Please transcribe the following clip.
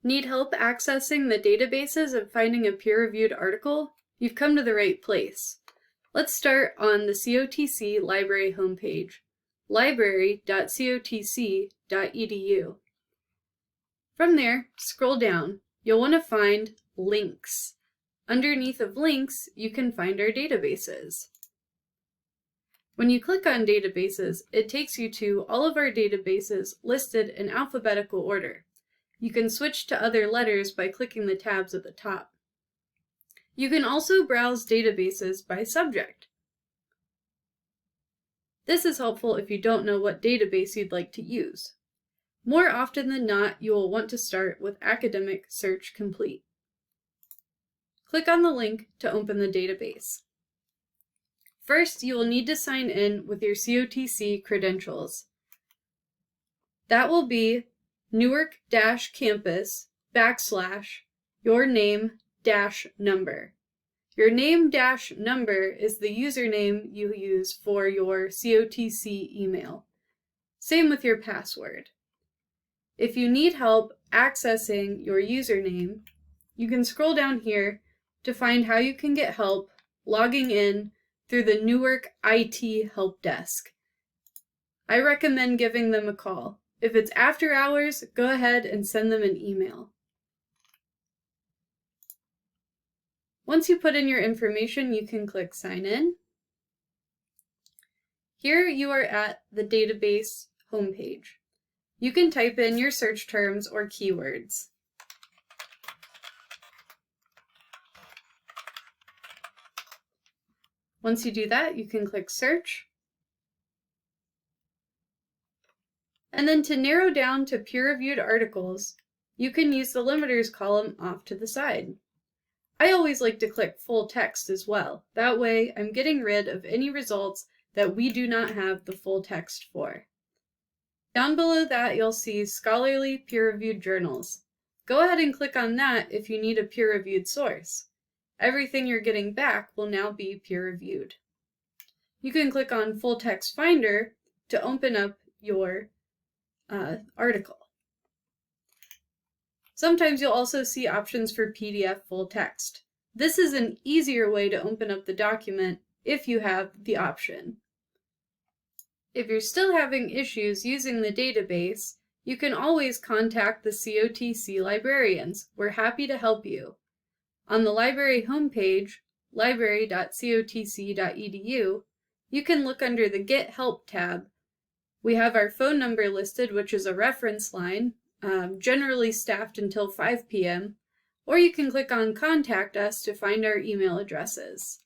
Need help accessing the databases and finding a peer-reviewed article? You've come to the right place. Let's start on the COTC library homepage, library.cotc.edu. From there, scroll down. You'll want to find links. Underneath of links, you can find our databases. When you click on databases, it takes you to all of our databases listed in alphabetical order. You can switch to other letters by clicking the tabs at the top. You can also browse databases by subject. This is helpful if you don't know what database you'd like to use. More often than not, you will want to start with Academic Search Complete. Click on the link to open the database. First, you will need to sign in with your COTC credentials. That will be Newark-campus/your name-number. Your name-number is the username you use for your COTC email. Same with your password. If you need help accessing your username, you can scroll down here to find how you can get help logging in through the Newark IT Help Desk. I recommend giving them a call. If it's after hours, go ahead and send them an email. Once you put in your information, you can click Sign In. Here you are at the database homepage. You can type in your search terms or keywords. Once you do that, you can click Search. And then to narrow down to peer-reviewed articles, you can use the limiters column off to the side. I always like to click full text as well. That way, I'm getting rid of any results that we do not have the full text for. Down below that, you'll see scholarly peer-reviewed journals. Go ahead and click on that if you need a peer-reviewed source. Everything you're getting back will now be peer-reviewed. You can click on Full Text Finder to open up your article. Sometimes you'll also see options for PDF full text. This is an easier way to open up the document if you have the option. If you're still having issues using the database, you can always contact the COTC librarians. We're happy to help you. On the library homepage, library.cotc.edu, you can look under the Get Help tab. We have our phone number listed, which is a reference line, generally staffed until 5 p.m., or you can click on Contact Us to find our email addresses.